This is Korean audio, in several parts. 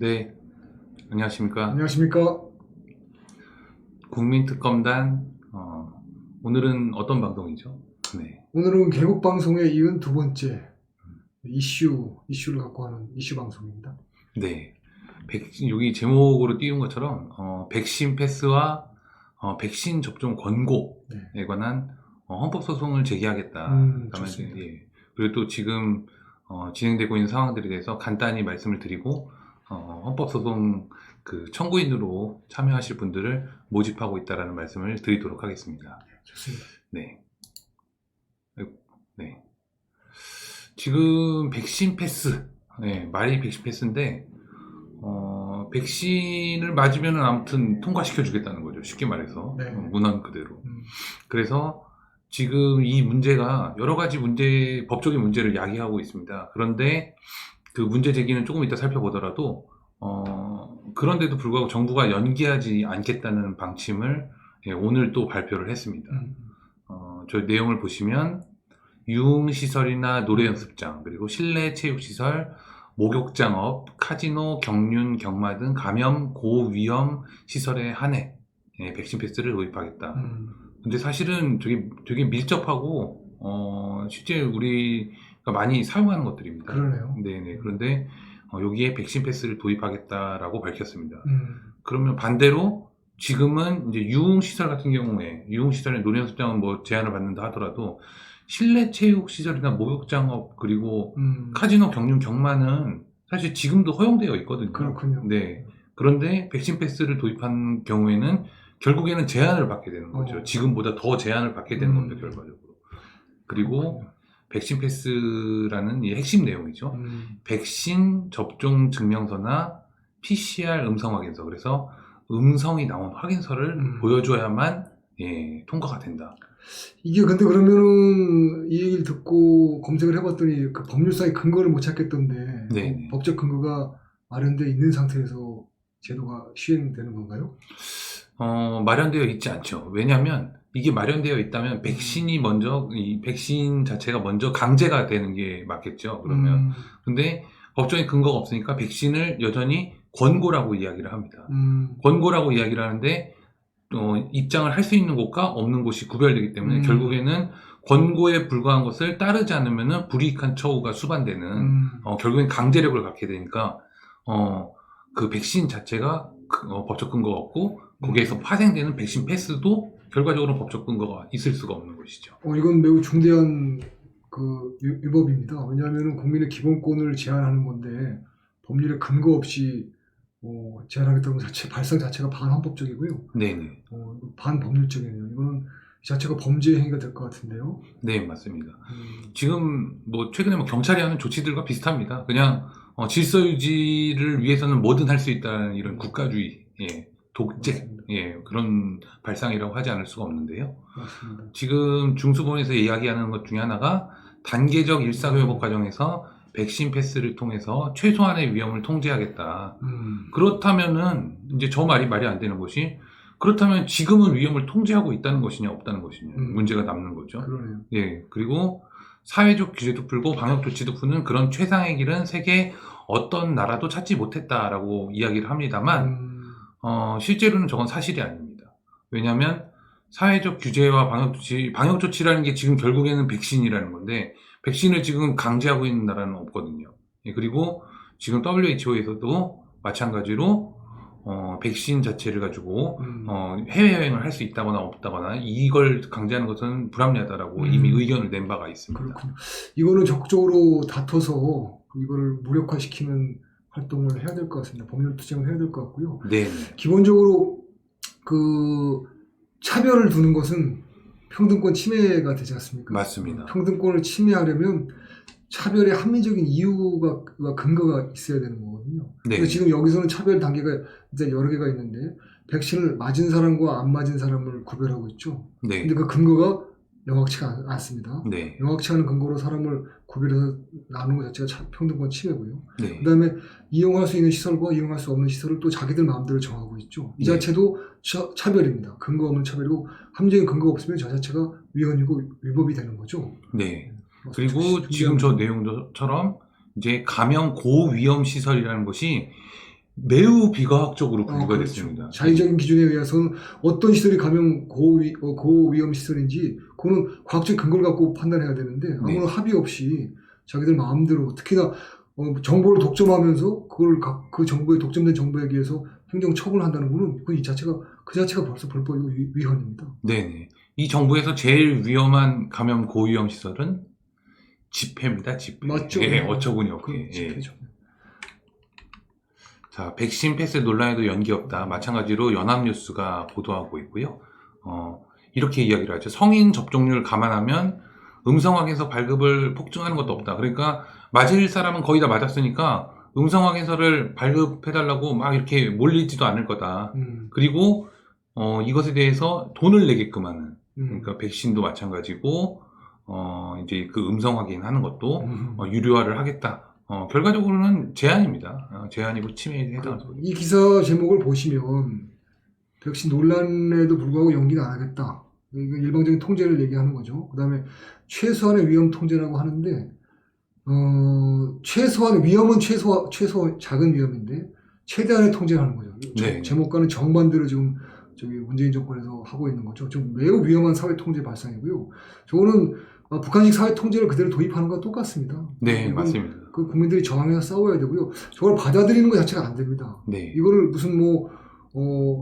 네, 안녕하십니까. 안녕하십니까. 국민특검단, 오늘은 어떤 방송이죠? 네. 오늘은 개국방송에 이은 두 번째 이슈를 갖고 하는 이슈 방송입니다. 네. 여기 제목으로 띄운 것처럼, 백신 패스와 백신 접종 권고에 관한 헌법소송을 제기하겠다. 좋습니다. 예. 그리고 또 지금 진행되고 있는 상황들에 대해서 간단히 말씀을 드리고, 헌법소송 그 청구인으로 참여하실 분들을 모집하고 있다라는 말씀을 드리도록 하겠습니다. 좋습니다. 네. 네. 지금 백신 패스, 네, 말이 백신 패스인데, 백신을 맞으면 아무튼 통과시켜 주겠다는 거죠. 쉽게 말해서. 네. 문헌 그대로. 그래서 지금 이 문제가 여러 가지 법적인 문제를 야기하고 있습니다. 그런데 그 문제 제기는 조금 이따 살펴보더라도, 그런데도 불구하고 정부가 연기하지 않겠다는 방침을 오늘 또 발표를 했습니다. 저 내용을 보시면 유흥시설이나 노래연습장, 그리고 실내 체육시설, 목욕장업, 카지노, 경륜, 경마 등 감염 고위험 시설에 한해 백신 패스를 도입하겠다. 근데 사실은 되게 밀접하고 실제 우리가 많이 사용하는 것들입니다. 그러네요. 네네. 그런데 여기에 백신 패스를 도입하겠다라고 밝혔습니다. 그러면 반대로 지금은 이제 유흥시설 같은 경우에 유흥시설의 노래연습장은 뭐 제한을 받는다 하더라도 실내 체육시설이나 목욕장업 그리고 카지노, 경륜, 경마는 사실 지금도 허용되어 있거든요. 그렇군요. 네. 그런데 백신 패스를 도입한 경우에는 결국에는 제한을 받게 되는 거죠. 지금보다 더 제한을 받게 되는 겁니다, 결과적으로. 그리고 그렇군요. 백신 패스라는 이 핵심 내용이죠. 백신 접종 증명서나 PCR 음성 확인서. 그래서 음성이 나온 확인서를 보여줘야만 통과가 된다. 이게 근데 그러면은 이 얘기를 듣고 검색을 해봤더니 그 법률상의 근거를 못 찾겠던데 네. 법적 근거가 마련되어 있는 상태에서 제도가 시행되는 건가요? 마련되어 있지 않죠. 왜냐하면 이게 마련되어 있다면 이 백신 자체가 먼저 강제가 되는 게 맞겠죠. 그러면 근데 법적인 근거가 없으니까 백신을 여전히 권고라고 이야기를 합니다. 권고라고 이야기를 하는데 입장을 할 수 있는 곳과 없는 곳이 구별되기 때문에 결국에는 권고에 불과한 것을 따르지 않으면 불이익한 처우가 수반되는 결국엔 강제력을 갖게 되니까 그 백신 자체가 법적 근거가 없고 거기에서 파생되는 백신 패스도 결과적으로 법적 근거가 있을 수가 없는 것이죠. 이건 매우 중대한 그 위법입니다. 왜냐하면 국민의 기본권을 제한하는 건데 법률에 근거 없이 제한하겠다는 발상 자체가 반헌법적이고요. 네네. 반법률적이네요. 이거는 자체가 범죄 행위가 될 것 같은데요. 네, 맞습니다. 지금 뭐 최근에 뭐 경찰이 하는 조치들과 비슷합니다. 그냥 질서 유지를 위해서는 뭐든 할 수 있다는 이런 국가주의, 독재, 그런 발상이라고 하지 않을 수가 없는데요. 맞습니다. 지금 중수본에서 이야기하는 것 중에 하나가 단계적 일상회복 과정에서 백신 패스를 통해서 최소한의 위험을 통제하겠다. 그렇다면은 이제 저 말이 안 되는 것이 그렇다면 지금은 위험을 통제하고 있다는 것이냐 없다는 것이냐 문제가 남는 거죠. 그러네요. 예, 그리고 사회적 규제도 풀고 방역 조치도 푸는 그런 최상의 길은 세계 어떤 나라도 찾지 못했다라고 이야기를 합니다만 실제로는 저건 사실이 아닙니다. 왜냐하면 사회적 규제와 방역 조치라는 게 지금 결국에는 백신이라는 건데 백신을 지금 강제하고 있는 나라는 없거든요. 그리고 지금 WHO에서도 마찬가지로 백신 자체를 가지고 해외여행을 할 수 있다거나 없다거나 이걸 강제하는 것은 불합리하다라고 이미 의견을 낸 바가 있습니다. 그렇군요. 이거는 적극적으로 다퉈서 이거를 무력화시키는 활동을 해야 될 것 같습니다. 법률 투쟁을 해야 될 것 같고요. 네. 기본적으로 그 차별을 두는 것은 평등권 침해가 되지 않습니까? 맞습니다. 평등권을 침해하려면 차별의 합리적인 이유가 근거가 있어야 되는 거거든요. 네. 그래서 지금 여기서는 차별 단계가 이제 여러 개가 있는데 백신을 맞은 사람과 안 맞은 사람을 구별하고 있죠. 네. 근데 그 근거가 명확치가 않습니다. 네. 명확치 않은 근거로 사람을 구별해서 나누는 것 자체가 평등권 침해고요. 네. 그 다음에 이용할 수 있는 시설과 이용할 수 없는 시설을 또 자기들 마음대로 정하고 있죠. 이 네. 자체도 차별입니다. 근거 없는 차별이고 합리적인 근거가 없으면 저 자체가 위헌이고 위법이 되는 거죠. 네. 그리고 지금 저 내용처럼 이제 감염 고위험 시설이라는 것이 매우 비과학적으로 분류가 그렇죠. 됐습니다. 자의적인 기준에 의해서는 어떤 시설이 감염 고위험 시설인지 그거는 과학적 근거를 갖고 판단해야 되는데 아무런 합의 없이 자기들 마음대로 특히나 정보를 독점하면서 그 정보에 독점된 정보에 의해서 행정 처분한다는 거는 그 자체가 벌써 불법 위헌입니다. 네네. 이 정부에서 제일 위험한 감염 고위험 시설은 집회입니다. 집회. 맞죠? 예, 어처구니 없게. 예. 집회죠. 자, 백신 패스 논란에도 연기 없다. 마찬가지로 연합뉴스가 보도하고 있고요. 이렇게 이야기를 하죠. 성인 접종률 감안하면 음성 확인서 발급을 폭증하는 것도 없다. 그러니까 맞을 사람은 거의 다 맞았으니까 음성 확인서를 발급해달라고 막 이렇게 몰리지도 않을 거다. 그리고 이것에 대해서 돈을 내게끔 하는, 그러니까 백신도 마찬가지고 이제 그 음성 확인하는 것도 유료화를 하겠다. 결과적으로는 제한입니다. 제한이고 침해에 해당합니다. 이 기사 제목을 보시면 백신 논란에도 불구하고 연기는 안 하겠다. 이거 일방적인 통제를 얘기하는 거죠. 그 다음에 최소한의 위험 통제라고 하는데 최소한의 위험은 최소 작은 위험인데 최대한의 통제를 하는 거죠. 네. 제목과는 정반대로 지금 저기 문재인 정권에서 하고 있는 거죠. 좀 매우 위험한 사회 통제 발상이고요. 저거는 북한식 사회 통제를 그대로 도입하는 것과 똑같습니다. 네, 맞습니다. 그 국민들이 저항해서 싸워야 되고요. 저걸 받아들이는 것 자체가 안 됩니다. 네. 이거를 무슨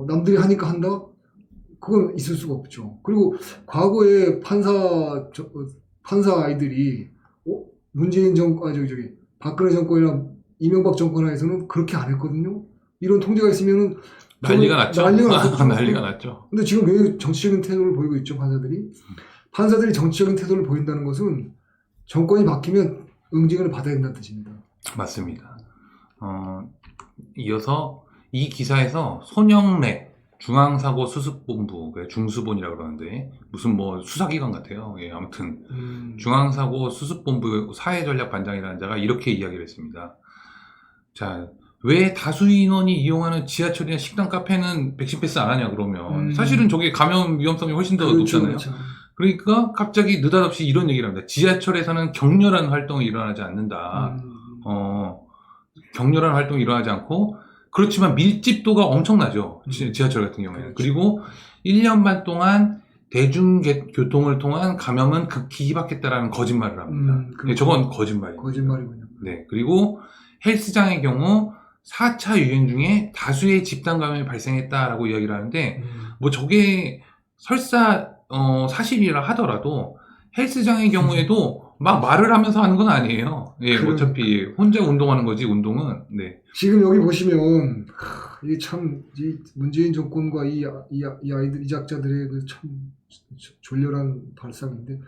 남들이 하니까 한다? 그건 있을 수가 없죠. 그리고 과거에 판사 아이들이 문재인 박근혜 정권이나 이명박 정권 하에서는 그렇게 안 했거든요. 이런 통제가 있으면은 난리가 났죠. 난리가 난리가 났죠. 근데 지금 왜 정치적인 태도를 보이고 있죠, 판사들이? 판사들이 정치적인 태도를 보인다는 것은 정권이 바뀌면 응징을 받아야 된다는 뜻입니다. 맞습니다. 이어서 이 기사에서 손영래 중앙사고수습본부, 중수본이라고 그러는데 무슨 뭐 수사기관 같아요. 예, 아무튼 중앙사고수습본부 사회전략반장이라는 자가 이렇게 이야기를 했습니다. 자, 왜 다수 인원이 이용하는 지하철이나 식당, 카페는 백신 패스 안 하냐 그러면 사실은 저게 감염 위험성이 훨씬 더 높잖아요. 그렇죠. 그러니까 갑자기 느닷없이 이런 얘기를 합니다. 지하철에서는 격렬한 활동이 일어나지 않는다. 격렬한 활동이 일어나지 않고 그렇지만 밀집도가 엄청나죠. 지하철 같은 경우에는. 그렇죠. 그리고 1년 반 동안 대중교통을 통한 감염은 극히 희박했다라는 거짓말을 합니다. 네, 저건 거짓말입니다. 거짓말이군요. 네, 그리고 헬스장의 경우 4차 유행 중에 다수의 집단 감염이 발생했다라고 이야기를 하는데 뭐 저게 설사 사실이라 하더라도 헬스장의 경우에도 막 말을 하면서 하는 건 아니에요. 예, 어차피 혼자 운동하는 거지, 운동은. 네. 지금 여기 보시면 이게 참 이 문재인 정권과 이 아이들, 이 작자들의 그 참 졸렬한 발상인데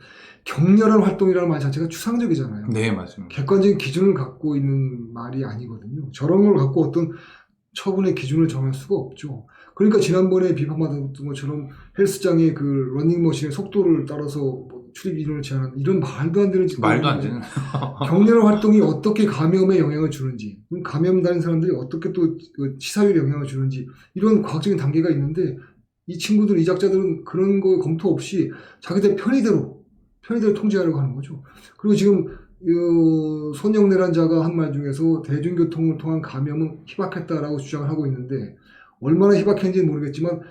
격렬한 활동이라는 말 자체가 추상적이잖아요. 네, 맞습니다. 객관적인 기준을 갖고 있는 말이 아니거든요. 저런 걸 갖고 어떤 처분의 기준을 정할 수가 없죠. 그러니까 지난번에 비판받은 것처럼 헬스장의 그 러닝머신의 속도를 따라서 출입 인원을 제한하는 이런 말도 안 되는 말도 안 되는 격렬한 활동이 어떻게 감염에 영향을 주는지, 감염된 사람들이 어떻게 또 치사율에 영향을 주는지 이런 과학적인 단계가 있는데 이 친구들, 이 작자들은 그런 거 검토 없이 자기들 편의대로 통제하려고 하는 거죠. 그리고 지금 손영래란 자가 한 말 중에서 대중교통을 통한 감염은 희박했다라고 주장을 하고 있는데 얼마나 희박했는지는 모르겠지만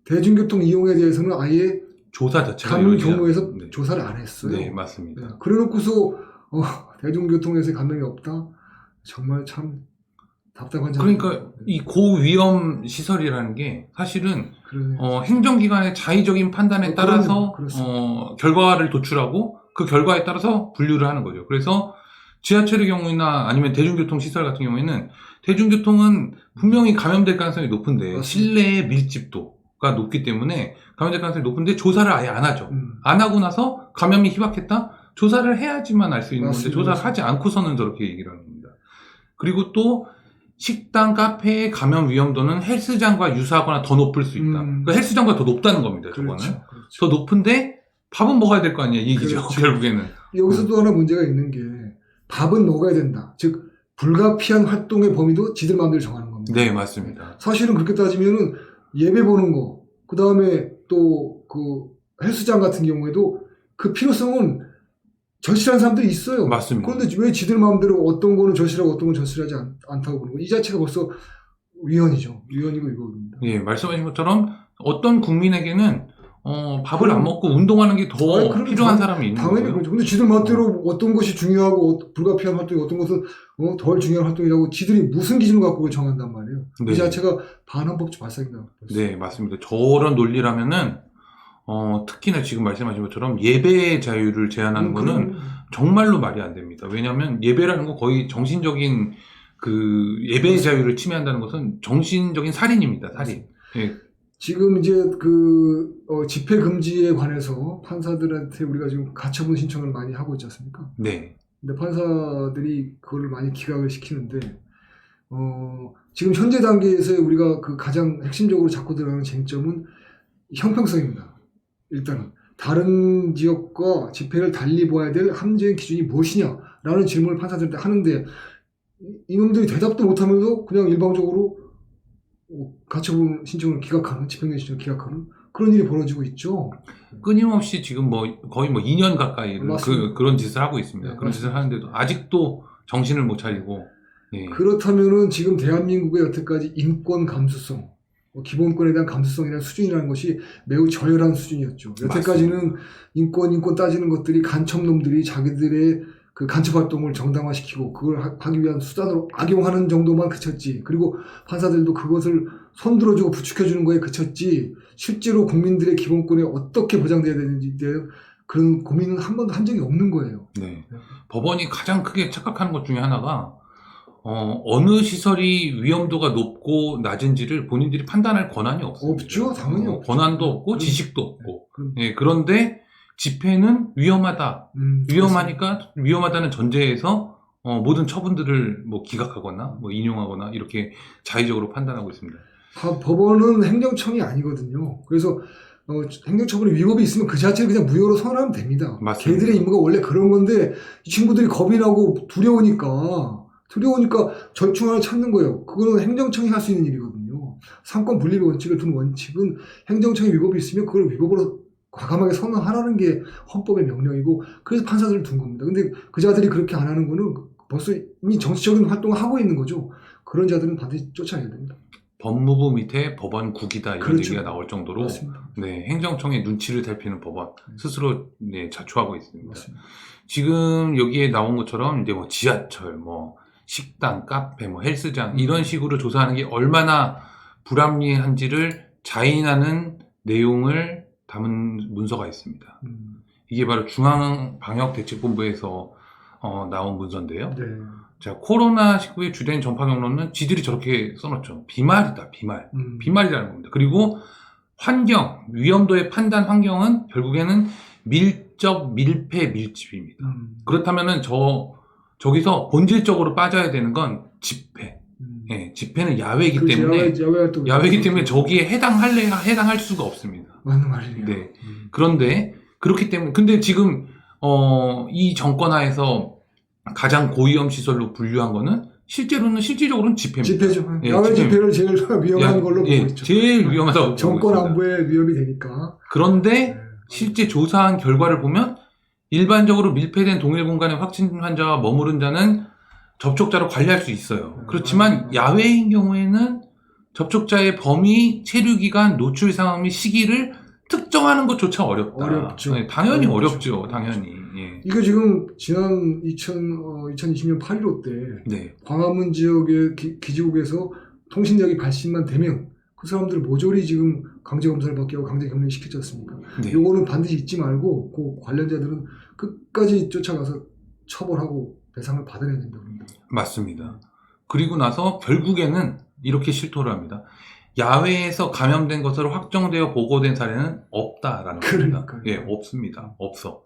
대중교통 이용에 대해서는 아예 조사 자체가 감염 경우에서 네. 조사를 안 했어요. 네, 맞습니다. 네. 그래놓고서 대중교통에서 감염이 없다? 정말 참 답답한 그러니까 이 고위험 시설이라는 게 사실은 행정기관의 자의적인 판단에 따라서 결과를 도출하고 그 결과에 따라서 분류를 하는 거죠. 그래서 지하철의 경우나 아니면 대중교통 시설 같은 경우에는 대중교통은 분명히 감염될 가능성이 높은데 실내의 밀집도가 높기 때문에 감염될 가능성이 높은데 조사를 아예 안 하죠. 안 하고 나서 감염이 희박했다? 조사를 해야지만 알 수 있는 건데 조사를 하지 않고서는 저렇게 얘기를 하는 겁니다. 그리고 또 식당, 카페의 감염 위험도는 헬스장과 유사하거나 더 높을 수 있다. 그러니까 헬스장보다 더 높다는 겁니다. 저거는. 그렇죠. 더 높은데 밥은 먹어야 될 거 아니야 이 얘기죠. 그렇죠. 결국에는. 여기서 또 하나 문제가 있는 게 밥은 먹어야 된다. 즉 불가피한 활동의 범위도 지들 마음대로 정하는 겁니다. 네, 맞습니다. 사실은 그렇게 따지면은 예배 보는 거, 그 다음에 또 그 헬스장 같은 경우에도 그 필요성은 절실한 사람들이 있어요. 맞습니다. 그런데 왜 지들 마음대로 어떤 거는 절실하고 어떤 건 절실하지 않다고 그러는 거예요. 이 자체가 벌써 위헌이죠. 위헌이고 이겁니다. 예, 말씀하신 것처럼 어떤 국민에게는 밥을 안 먹고 운동하는 게 더 그럼 필요한 사람이 있는 당연히 거예요. 그렇죠. 근데 지들 마음대로 어떤 것이 중요하고 불가피한 활동이 어떤 것은 덜 중요한 활동이라고 지들이 무슨 기준을 갖고 그걸 정한단 말이에요. 네. 이 자체가 반헌법적 발상이다. 네, 맞습니다. 저런 논리라면은 특히나 지금 말씀하신 것처럼 예배의 자유를 제한하는 거는 정말로 말이 안 됩니다. 왜냐하면 예배라는 건 거의 정신적인 그 예배의 자유를 침해한다는 것은 정신적인 살인입니다. 살인. 예. 지금 이제 집회 금지에 관해서 판사들한테 우리가 지금 가처분 신청을 많이 하고 있지 않습니까? 네. 근데 판사들이 그걸 많이 기각을 시키는데 지금 현재 단계에서 우리가 그 가장 핵심적으로 잡고 들어가는 쟁점은 형평성입니다. 일단은 다른 지역과 집회를 달리 보아야 될 합리적인 기준이 무엇이냐라는 질문을 판사들한테 하는데 이놈들이 대답도 못하면서 그냥 일방적으로 가처분 신청을 기각하는, 집행유예 신청을 기각하는 그런 일이 벌어지고 있죠. 끊임없이 지금 거의 2년 가까이 맞습니다. 그런 짓을 하고 있습니다. 네, 그런 짓을 하는데도 아직도 정신을 못 차리고. 예. 그렇다면은 지금 대한민국의 여태까지 인권 감수성, 기본권에 대한 감수성이라는 수준이라는 것이 매우 저열한 수준이었죠. 여태까지는 인권 따지는 것들이 간첩놈들이 자기들의 그 간첩 활동을 정당화시키고 그걸 하기 위한 수단으로 악용하는 정도만 그쳤지. 그리고 판사들도 그것을 손들어주고 부추겨주는 거에 그쳤지. 실제로 국민들의 기본권이 어떻게 보장돼야 되는지에 대한 그런 고민은 한 번도 한 적이 없는 거예요. 네. 법원이 가장 크게 착각하는 것 중에 하나가 어느 시설이 위험도가 높고 낮은지를 본인들이 판단할 권한이 없습니다. 없죠, 당연히 없죠. 권한도 없고 지식도 없고. 예, 그런데 집회는 위험하다. 위험하니까 위험하다는 전제에서 모든 처분들을 기각하거나 인용하거나 이렇게 자의적으로 판단하고 있습니다. 법원은 행정청이 아니거든요. 그래서 행정처분에 위법이 있으면 그 자체를 그냥 무효로 선언하면 됩니다. 맞습니다. 걔들의 임무가 원래 그런 건데 이 친구들이 겁이 나고 두려우니까 절충안을 찾는 거예요. 그거는 행정청이 할 수 있는 일이거든요. 상권 분립의 원칙을 둔 원칙은 행정청의 위법이 있으면 그걸 위법으로 과감하게 선언하라는 게 헌법의 명령이고 그래서 판사들을 둔 겁니다. 근데 그 자들이 그렇게 안 하는 거는 벌써 이미 정치적인 활동을 하고 있는 거죠. 그런 자들은 반드시 쫓아내야 됩니다. 법무부 밑에 법원국이다 이런 그렇죠. 얘기가 나올 정도로 맞습니다. 네, 행정청의 눈치를 살피는 법원 스스로 자초하고 있습니다. 맞습니다. 지금 여기에 나온 것처럼 이제 지하철, 식당, 카페, 헬스장 이런 식으로 조사하는 게 얼마나 불합리한지를 자인하는 내용을 담은 문서가 있습니다. 이게 바로 중앙방역대책본부에서 나온 문서인데요. 네. 자, 코로나19의 주된 전파 경로는 지들이 저렇게 써놓죠. 비말이다, 비말. 비말이라는 겁니다. 그리고 환경, 위험도의 판단 환경은 결국에는 밀접, 밀폐, 밀집입니다. 그렇다면은 저기서 본질적으로 빠져야 되는 건 집회. 예, 집회는 야외이기 때문에 야외이기 때문에 저기에 해당할 수가 없습니다. 맞는 말이에요. 네. 그런데 그렇기 때문에 근데 지금 이 정권 하에서 가장 고위험 시설로 분류한 거는 실질적으로는 집회입니다. 집회죠. 예, 야외 집회를 제일 위험한 걸로 보고 있죠. 제일 위험하다고 정권 보고 있습니다. 안보에 위협이 되니까. 그런데 실제 조사한 결과를 보면 일반적으로 밀폐된 동일 공간에 확진 환자와 머무른 자는 접촉자로 관리할 수 있어요. 그렇지만 야외인 경우에는 접촉자의 범위, 체류기간, 노출 상황 및 시기를 특정하는 것조차 어렵다. 어렵죠. 네, 당연히 어렵죠. 당연히. 예. 이거 지금 지난 2020년 8.15 때 네. 광화문 지역의 기지국에서 통신력이 발신만 되면 그 사람들을 모조리 지금 강제 검사를 받게 하고 강제 격리 시켰지 않습니까? 네. 요거는 반드시 잊지 말고 그 관련자들은 끝까지 쫓아가서 처벌하고 배상을 받아내야 된다고 합니다. 맞습니다. 그리고 나서 결국에는 이렇게 실토를 합니다. 야외에서 감염된 것으로 확정되어 보고된 사례는 없다라는 겁니다. 그러니까요. 예, 없습니다. 없어.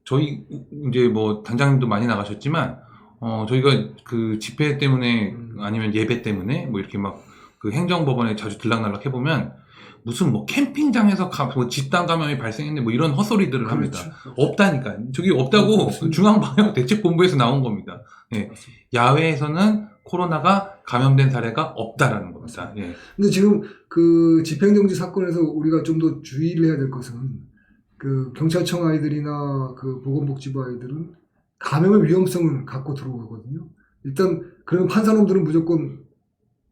저희 이제 단장님도 많이 나가셨지만 저희가 그 집회 때문에 아니면 예배 때문에 이렇게 그 행정법원에 자주 들락날락 해보면 무슨 캠핑장에서 집단 감염이 발생했네 이런 헛소리들을 합니다. 그렇죠. 없다니까. 저기 없다고 중앙방역대책본부에서 나온 겁니다. 예. 야외에서는 코로나가 감염된 사례가 없다라는 겁니다. 예. 근데 지금 그 집행정지 사건에서 우리가 좀 더 주의를 해야 될 것은 그 경찰청 아이들이나 그 보건복지부 아이들은 감염의 위험성을 갖고 들어오거든요. 일단 그러면 판사놈들은 무조건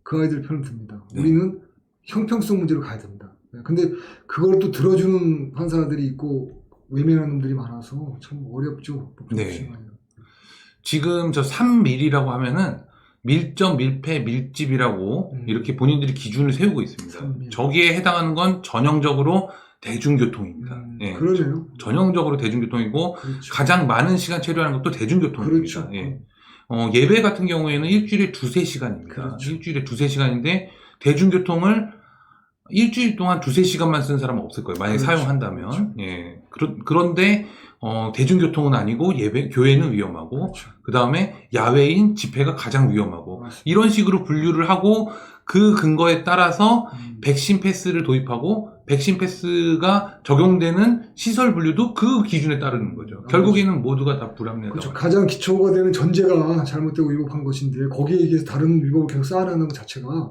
그 아이들 편을 듭니다. 네. 우리는 형평성 문제로 가야 된다. 근데 그걸 또 들어주는 판사들이 있고 외면하는 놈들이 많아서 참 어렵죠. 네. 지금 저 3밀이라고 하면은 밀접, 밀폐, 밀집이라고 이렇게 본인들이 기준을 세우고 있습니다. 3밀. 저기에 해당하는 건 전형적으로 대중교통입니다. 예. 그러네요. 전형적으로 대중교통이고 그렇죠. 가장 많은 시간 체류하는 것도 대중교통입니다. 그렇죠. 예. 예배 같은 경우에는 일주일에 2-3시간입니다. 그렇죠. 일주일에 2-3시간인데 대중교통을 일주일 동안 2-3시간만 쓰는 사람은 없을 거예요. 만약에 그렇죠. 사용한다면. 그렇죠. 예. 그런데 대중교통은 아니고 교회는 위험하고 그렇죠. 그 다음에 야외인 집회가 가장 위험하고 맞습니다. 이런 식으로 분류를 하고 그 근거에 따라서 백신 패스를 도입하고 백신 패스가 적용되는 시설 분류도 그 기준에 따르는 거죠. 결국에는 모두가 다 불합리하다. 그렇죠. 가장 기초가 되는 전제가 잘못되고 위법한 것인데 거기에 의해서 다른 위법을 계속 쌓아나가는 것 자체가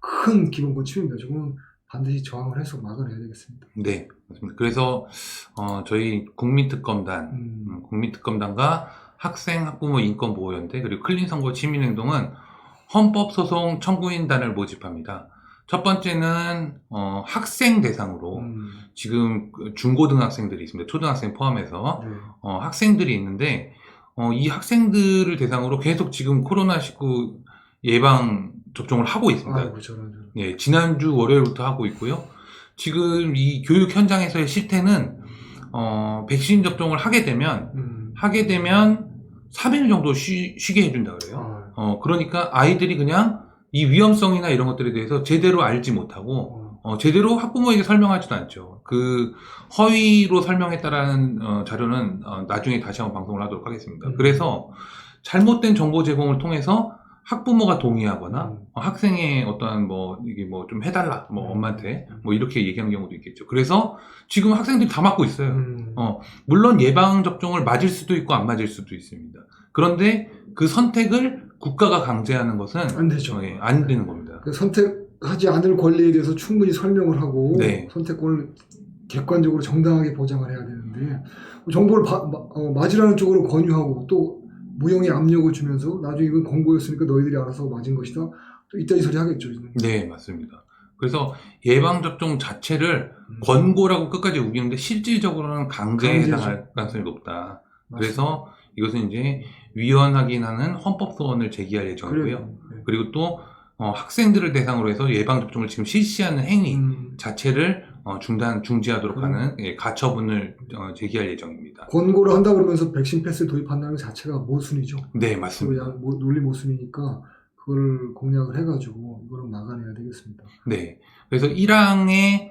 큰 기본권 침해입니다. 저건 반드시 저항을 해서 막아내야 되겠습니다. 네, 맞습니다. 그래서 저희 국민특검단과 학생 학부모 인권보호연대 그리고 클린선거 시민행동은 헌법소송 청구인단을 모집합니다. 첫 번째는 학생 대상으로 지금 중고등학생들이 있습니다. 초등학생 포함해서 네. 학생들이 있는데 이 학생들을 대상으로 계속 지금 코로나19 예방 접종을 하고 있습니다. 아이고, 저런. 예, 지난주 월요일부터 하고 있고요. 지금 이 교육 현장에서의 실태는 백신 접종을 하게 되면 3일 정도 쉬게 해준다 그래요. 그러니까 아이들이 그냥 이 위험성이나 이런 것들에 대해서 제대로 알지 못하고 제대로 학부모에게 설명하지도 않죠. 그 허위로 설명했다라는 자료는 나중에 다시 한번 방송을 하도록 하겠습니다. 그래서 잘못된 정보 제공을 통해서 학부모가 동의하거나 학생의 어떠한 이게 좀 해달라 엄마한테 이렇게 얘기하는 경우도 있겠죠. 그래서 지금 학생들이 다 맞고 있어요. 물론 예방 접종을 맞을 수도 있고 안 맞을 수도 있습니다. 그런데 그 선택을 국가가 강제하는 것은 안 되죠. 안 되는 겁니다. 그 선택하지 않을 권리에 대해서 충분히 설명을 하고 네. 선택권을 객관적으로 정당하게 보장을 해야 되는데 정보를 맞으라는 쪽으로 권유하고 또 무형의 압력을 주면서 나중에 이건 권고였으니까 너희들이 알아서 맞은 것이다. 또 이따위 소리 하겠죠. 네, 맞습니다. 그래서 예방접종 자체를 권고라고 끝까지 우기는데 실질적으로는 강제에 해당할 가능성이 높다. 맞습니다. 그래서 이것은 이제 위헌하기는 헌법소원을 제기할 예정이고요. 네. 그리고 또 학생들을 대상으로 해서 예방접종을 지금 실시하는 행위 자체를 중지하도록 하는 가처분을 제기할 예정입니다. 권고를 한다 그러면서 백신 패스를 도입한다는 것 자체가 모순이죠. 네, 맞습니다. 논리 모순이니까 그걸 공략을 해가지고 이거를 막아내야 되겠습니다. 네, 그래서 1항에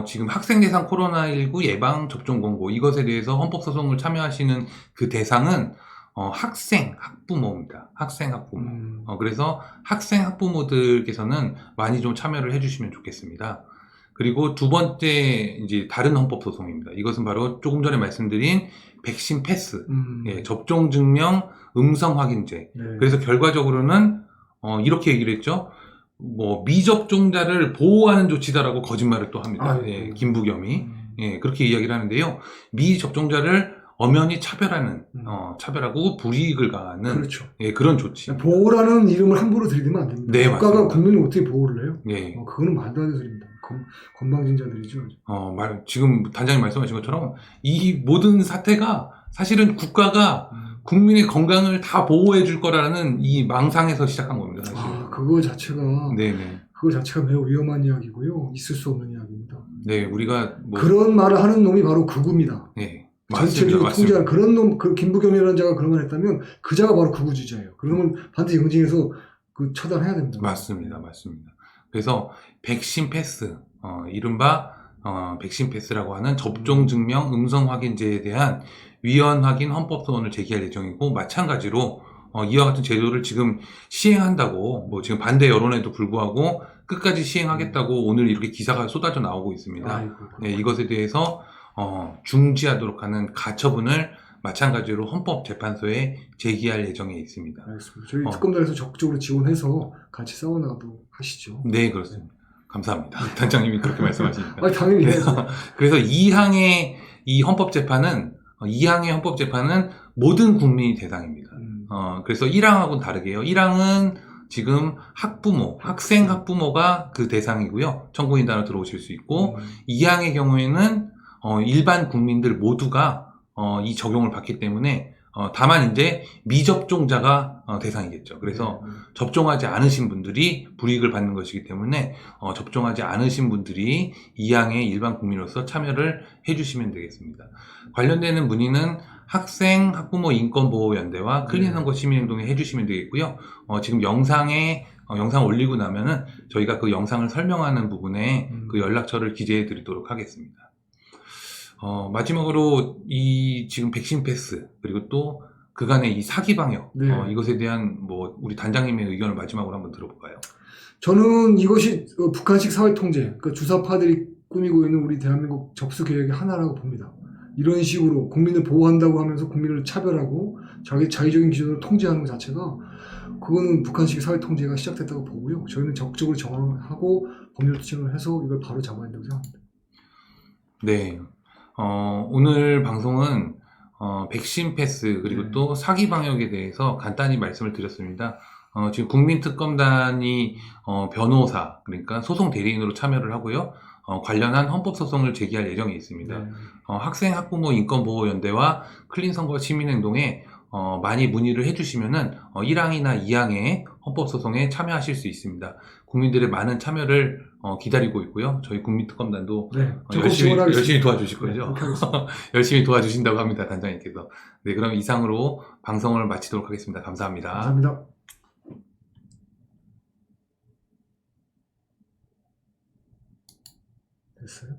지금 학생 대상 코로나19 예방 접종 권고 이것에 대해서 헌법소송을 참여하시는 그 대상은 학생, 학부모입니다. 학생, 학부모. 그래서 학생, 학부모들께서는 많이 좀 참여를 해주시면 좋겠습니다. 그리고 두 번째, 이제 다른 헌법소송입니다. 이것은 바로 조금 전에 말씀드린 백신 패스, 접종 증명 음성 확인제. 네. 그래서 결과적으로는, 이렇게 얘기를 했죠. 미접종자를 보호하는 조치다라고 거짓말을 또 합니다. 김부겸이. 그렇게 이야기를 하는데요. 미접종자를 엄연히 차별하고 불이익을 가하는 그렇죠. 그런 조치. 보호라는 이름을 함부로 들이대면 안 됩니다. 네, 국가가 맞습니다. 국민을 어떻게 보호를 해요? 네. 그거는 말도 안 되는 소리입니다. 건방진자들이죠. 지금 단장님 말씀하신 것처럼 이 모든 사태가 사실은 국가가 국민의 건강을 다 보호해 줄 거라는 이 망상에서 시작한 겁니다. 사실. 그거 자체가 네네. 그거 자체가 매우 위험한 이야기고요. 있을 수 없는 이야기입니다. 네, 우리가 그런 말을 하는 놈이 바로 극우입니다. 네. 전체적으로 통제하는 그런 놈, 그 김부겸이라는 자가 그런 말 했다면 그 자가 바로 극우주의자예요. 그러면 반드시 응징해서 처단해야 됩니다. 맞습니다. 그래서 백신 패스, 이른바 백신 패스라고 하는 접종 증명 음성 확인제에 대한 위헌 확인 헌법소원을 제기할 예정이고 마찬가지로 이와 같은 제도를 지금 시행한다고 지금 반대 여론에도 불구하고 끝까지 시행하겠다고 오늘 이렇게 기사가 쏟아져 나오고 있습니다. 네, 이것에 대해서 중지하도록 하는 가처분을 마찬가지로 헌법재판소에 제기할 예정에 있습니다. 알겠습니다. 저희 특검단에서 적극적으로 지원해서 같이 싸워나가도록 하시죠. 네, 그렇습니다. 감사합니다. 단장님이 그렇게 말씀하시니까. 아, 당연히 해야죠. 그래서 2항의 이 헌법재판은 모든 국민이 대상입니다. 그래서 1항하고는 다르게요. 1항은 지금 학생 학부모가 그 대상이고요. 청구인단으로 들어오실 수 있고, 2항의 경우에는 일반 국민들 모두가 이 적용을 받기 때문에 다만 이제 미접종자가 대상이겠죠. 그래서 접종하지 않으신 분들이 불이익을 받는 것이기 때문에 접종하지 않으신 분들이 2항의 일반 국민으로서 참여를 해주시면 되겠습니다. 관련되는 문의는 학생 학부모 인권보호연대와 클린선거 시민행동에 해주시면 되겠고요. 지금 영상을 올리고 나면은 저희가 그 영상을 설명하는 부분에 그 연락처를 기재해 드리도록 하겠습니다. 마지막으로 이 지금 백신 패스 그리고 또 그간의 이 사기 방역 이것에 대한 뭐 우리 단장님의 의견을 마지막으로 한번 들어볼까요? 저는 이것이 북한식 사회 통제, 그러니까 주사파들이 꾸미고 있는 우리 대한민국 접수 계획의 하나라고 봅니다. 이런 식으로 국민을 보호한다고 하면서 국민을 차별하고 자의적인 기준으로 통제하는 것 자체가 그거는 북한식 사회 통제가 시작됐다고 보고요. 저희는 적극적으로 정하고 법률 투쟁을 해서 이걸 바로 잡아야 된다고 생각합니다. 네. 오늘 방송은 백신 패스 그리고 또 사기 방역에 대해서 간단히 말씀을 드렸습니다. 지금 국민특검단이 변호사 그러니까 소송 대리인으로 참여를 하고요. 관련한 헌법소송을 제기할 예정이 있습니다. 학생 학부모 인권보호연대와 클린선거 시민행동에 많이 문의를 해주시면은 1항이나 2항의 헌법소송에 참여하실 수 있습니다. 국민들의 많은 참여를 기다리고 있고요. 저희 국민특검단도 열심히 도와주실 거죠. 열심히 도와주신다고 합니다, 단장님께서. 네, 그럼 이상으로 방송을 마치도록 하겠습니다. 감사합니다. 감사합니다. 됐어요?